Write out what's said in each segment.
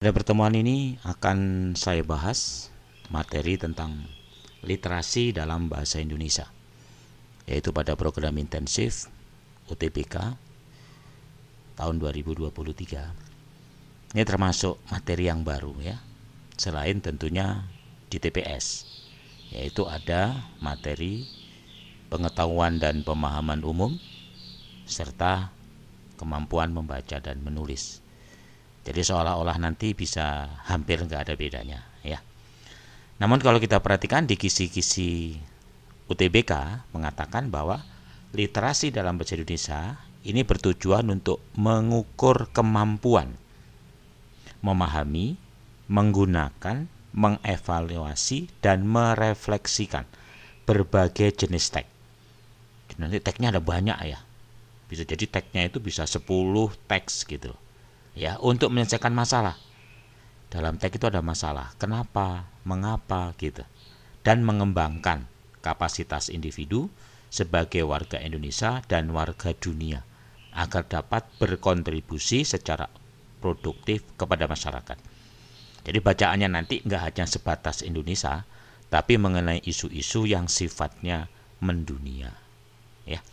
Pada pertemuan ini akan saya bahas materi tentang literasi dalam bahasa Indonesia, yaitu pada program intensif UTBK tahun 2023. Ini termasuk materi yang baru ya, selain tentunya di TPS, yaitu ada materi pengetahuan dan pemahaman umum serta kemampuan membaca dan menulis. Jadi seolah-olah nanti bisa hampir nggak ada bedanya ya. Namun kalau kita perhatikan di kisi-kisi UTBK mengatakan bahwa literasi dalam bahasa Indonesia ini bertujuan untuk mengukur kemampuan memahami, menggunakan, mengevaluasi, dan merefleksikan berbagai jenis teks. Nanti teksnya ada banyak ya. Bisa jadi teksnya itu bisa 10 teks gitu ya, untuk menyelesaikan masalah. Dalam teks itu ada masalah, kenapa, mengapa gitu. Dan mengembangkan kapasitas individu sebagai warga Indonesia dan warga dunia agar dapat berkontribusi secara produktif kepada masyarakat. Jadi bacaannya nanti nggak hanya sebatas Indonesia, tapi mengenai isu-isu yang sifatnya mendunia. Ya.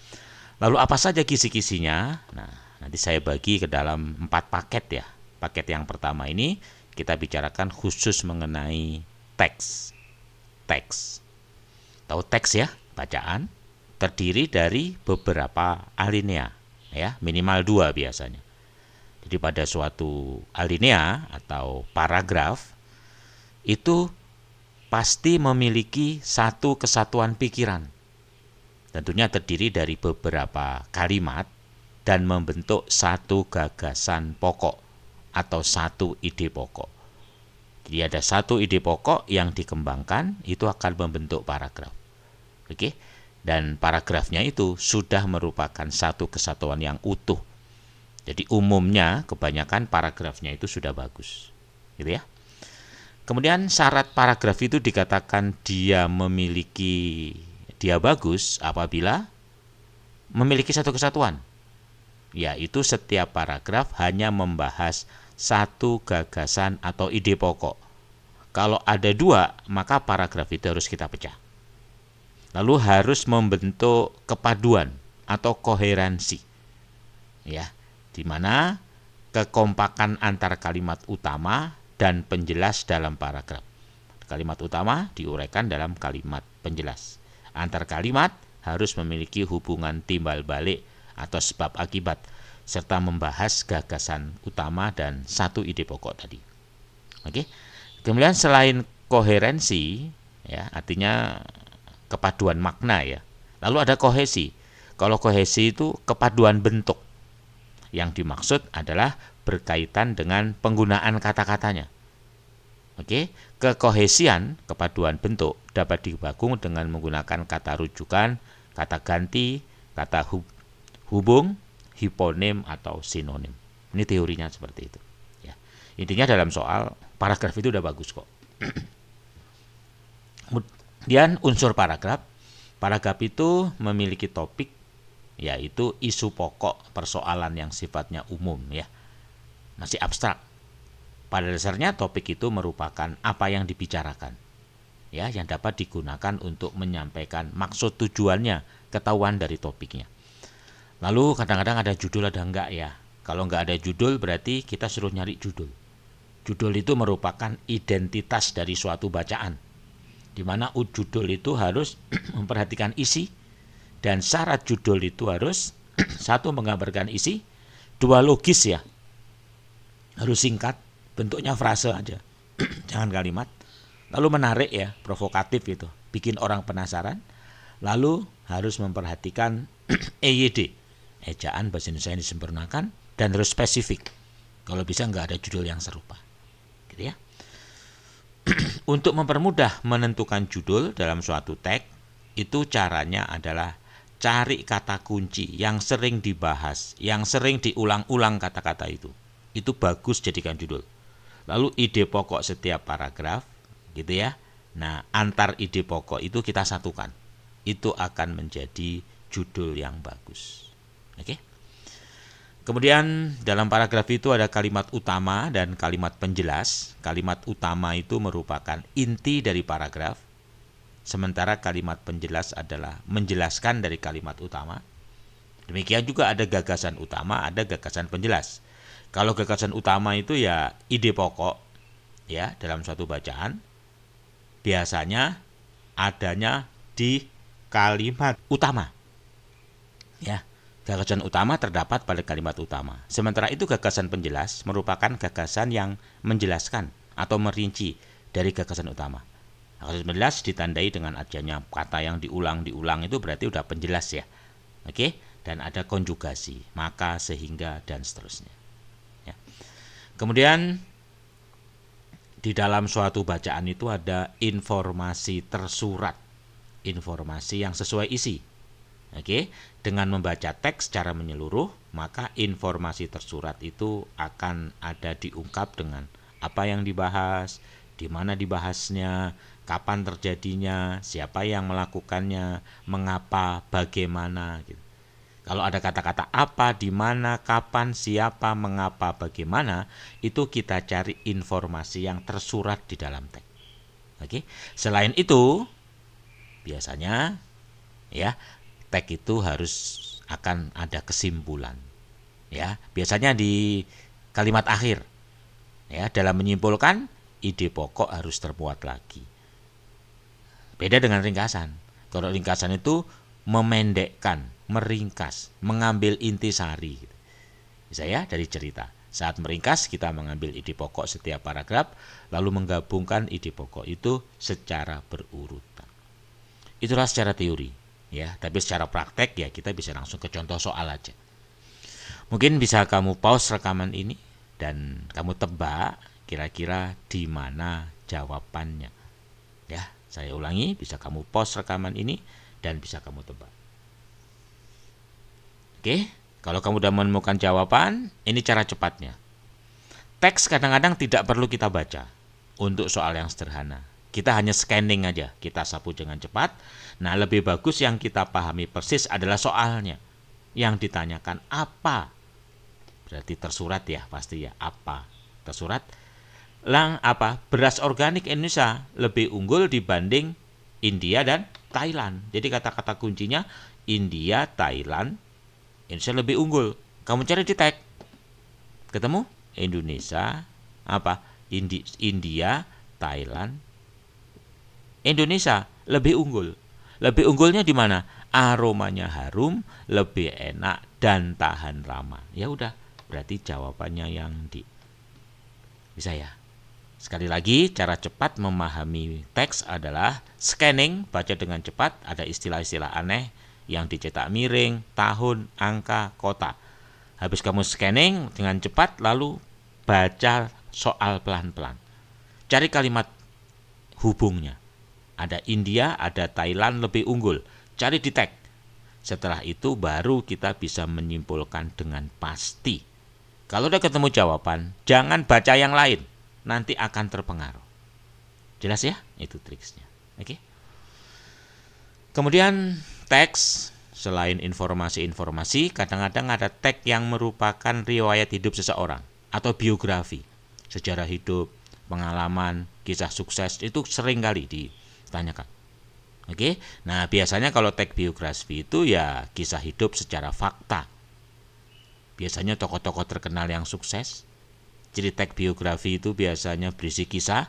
Lalu apa saja kisi-kisinya? Nah, nanti saya bagi ke dalam 4 paket ya. Paket yang pertama ini kita bicarakan khusus mengenai teks. Teks. Tahu teks ya? Bacaan terdiri dari beberapa alinea ya, minimal 2 biasanya. Jadi pada suatu alinea atau paragraf itu pasti memiliki satu kesatuan pikiran. Tentunya terdiri dari beberapa kalimat dan membentuk satu gagasan pokok atau satu ide pokok. Jadi ada satu ide pokok yang dikembangkan, itu akan membentuk paragraf. Oke? Dan paragrafnya itu sudah merupakan satu kesatuan yang utuh. Jadi umumnya kebanyakan paragrafnya itu sudah bagus, gitu ya. Kemudian syarat paragraf itu dikatakan dia bagus apabila memiliki satu kesatuan, yaitu setiap paragraf hanya membahas satu gagasan atau ide pokok. Kalau ada 2, maka paragraf itu harus kita pecah. Lalu harus membentuk kepaduan atau koherensi, ya, di mana kekompakan antar kalimat utama dan penjelas dalam paragraf. Kalimat utama diuraikan dalam kalimat penjelas. Antar kalimat harus memiliki hubungan timbal balik atau sebab akibat, serta membahas gagasan utama dan satu ide pokok tadi. Oke. Kemudian selain koherensi, ya, artinya kepaduan makna ya. Lalu ada kohesi. Kalau kohesi itu kepaduan bentuk. Yang dimaksud adalah berkaitan dengan penggunaan kata-katanya. Oke, kekohesian, kepaduan bentuk dapat dibangun dengan menggunakan kata rujukan, kata ganti, kata hubung, hiponim atau sinonim. Ini teorinya seperti itu. Ya. Intinya dalam soal paragraf itu udah bagus kok. Kemudian unsur paragraf. Paragraf itu memiliki topik, yaitu isu pokok persoalan yang sifatnya umum ya, masih abstrak. Pada dasarnya topik itu merupakan apa yang dibicarakan ya, yang dapat digunakan untuk menyampaikan maksud tujuannya, ketahuan dari topiknya. Lalu kadang-kadang ada judul ada enggak ya. Kalau enggak ada judul berarti kita suruh nyari judul. Judul itu merupakan identitas dari suatu bacaan, di mana judul itu harus memperhatikan isi. Dan syarat judul itu harus satu, menggambarkan isi, 2, logis ya, harus singkat, bentuknya frase aja, jangan kalimat. Lalu menarik ya, provokatif gitu, bikin orang penasaran. Lalu harus memperhatikan EYD, ejaan bahasa Indonesia yang disempurnakan, dan harus spesifik. Kalau bisa nggak ada judul yang serupa, gitu ya. Untuk mempermudah menentukan judul dalam suatu teks, itu caranya adalah cari kata kunci yang sering dibahas, yang sering diulang-ulang kata-kata itu. Itu bagus jadikan judul. Lalu ide pokok setiap paragraf, gitu ya. Nah, antar ide pokok itu kita satukan. Itu akan menjadi judul yang bagus. Oke. Kemudian dalam paragraf itu ada kalimat utama dan kalimat penjelas. Kalimat utama itu merupakan inti dari paragraf, sementara kalimat penjelas adalah menjelaskan dari kalimat utama. Demikian juga ada gagasan utama, ada gagasan penjelas. Kalau gagasan utama itu ya ide pokok ya dalam suatu bacaan, biasanya adanya di kalimat utama. Ya, gagasan utama terdapat pada kalimat utama. Sementara itu gagasan penjelas merupakan gagasan yang menjelaskan atau merinci dari gagasan utama. Gagasan penjelas ditandai dengan adanya kata yang diulang-diulang, itu berarti udah penjelas ya. Oke, dan ada konjugasi, maka, sehingga, dan seterusnya. Ya. Kemudian di dalam suatu bacaan itu ada informasi tersurat, informasi yang sesuai isi. Oke, dengan membaca teks secara menyeluruh, maka informasi tersurat itu akan ada diungkap dengan apa yang dibahas, di mana dibahasnya, kapan terjadinya, siapa yang melakukannya, mengapa, bagaimana gitu. Kalau ada kata-kata apa, di mana, kapan, siapa, mengapa, bagaimana, itu kita cari informasi yang tersurat di dalam teks. Oke. Selain itu, biasanya ya teks itu harus akan ada kesimpulan. Ya, biasanya di kalimat akhir. Ya, dalam menyimpulkan, ide pokok harus termuat lagi. Beda dengan ringkasan. Kalau ringkasan itu memendekkan, meringkas, mengambil intisari. Bisa ya dari cerita. Saat meringkas kita mengambil ide pokok setiap paragraf, lalu menggabungkan ide pokok itu secara berurutan. Itulah secara teori, ya. Tapi secara praktek ya kita bisa langsung ke contoh soal aja. Mungkin bisa kamu pause rekaman ini dan kamu tebak kira-kira di mana jawabannya. Ya, saya ulangi, bisa kamu pause rekaman ini dan bisa kamu tebak. Oke, kalau kamu sudah menemukan jawaban, ini cara cepatnya. Teks kadang-kadang tidak perlu kita baca untuk soal yang sederhana. Kita hanya scanning aja, kita sapu dengan cepat. Nah, lebih bagus yang kita pahami persis adalah soalnya. Yang ditanyakan apa? Berarti tersurat ya, pasti ya, apa? Tersurat. Beras organik Indonesia lebih unggul dibanding India dan Thailand. Jadi kata-kata kuncinya India, Thailand, Indonesia lebih unggul. Kamu cari di tag. Ketemu? Indonesia, India, Thailand, Indonesia lebih unggul. Lebih unggulnya di mana? Aromanya harum, lebih enak dan tahan lama. Ya udah, berarti jawabannya yang di. Bisa ya? Sekali lagi, cara cepat memahami teks adalah scanning, baca dengan cepat, ada istilah-istilah aneh yang dicetak miring, tahun, angka, kota. Habis kamu scanning dengan cepat, lalu baca soal pelan-pelan. Cari kalimat hubungnya. Ada India, ada Thailand lebih unggul. Cari di tag. Setelah itu baru kita bisa menyimpulkan dengan pasti. Kalau udah ketemu jawaban, jangan baca yang lain. Nanti akan terpengaruh. Jelas ya? Itu triksnya. Oke. Kemudian teks, selain informasi-informasi, kadang-kadang ada teks yang merupakan riwayat hidup seseorang atau biografi, sejarah hidup, pengalaman, kisah sukses, itu sering kali ditanyakan. Oke. Nah, biasanya kalau teks biografi itu ya kisah hidup secara fakta. Biasanya tokoh-tokoh terkenal yang sukses. Jadi teks biografi itu biasanya berisi kisah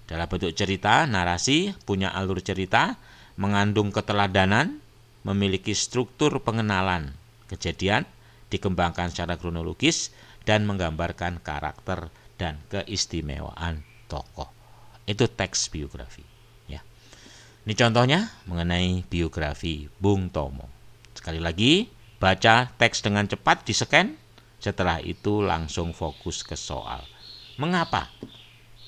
dalam bentuk cerita, narasi, punya alur cerita, mengandung keteladanan, memiliki struktur pengenalan kejadian, dikembangkan secara kronologis, dan menggambarkan karakter dan keistimewaan tokoh. Itu teks biografi. Ya. Ini contohnya mengenai biografi Bung Tomo. Sekali lagi, baca teks dengan cepat, di-scan. Setelah itu langsung fokus ke soal. Mengapa?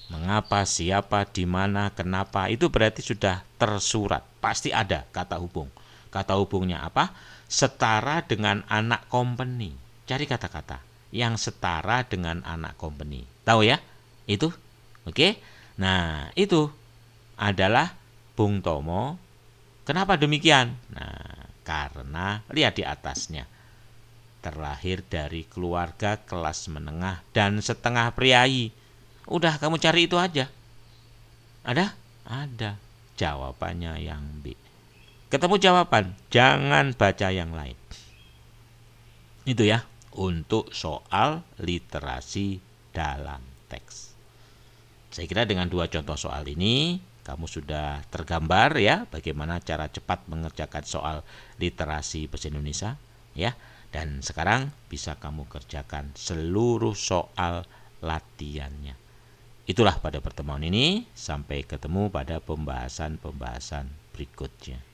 Mengapa, siapa, di mana, kenapa, itu berarti sudah tersurat. Pasti ada kata hubung. Kata hubungnya apa? Setara dengan anak company. Cari kata-kata yang setara dengan anak company. Tahu ya? Itu? Oke? Nah, itu adalah Bung Tomo. Kenapa demikian? Nah, karena lihat di atasnya. terlahir dari keluarga kelas menengah dan setengah priai. Udah, kamu cari itu aja. Ada? Ada. Jawabannya yang B. Ketemu jawaban, jangan baca yang lain. Itu ya, untuk soal literasi dalam teks. Saya kira dengan 2 contoh soal ini, kamu sudah tergambar ya bagaimana cara cepat mengerjakan soal literasi bahasa Indonesia ya. Dan sekarang bisa kamu kerjakan seluruh soal latihannya. Itulah pada pertemuan ini, sampai ketemu pada pembahasan-pembahasan berikutnya.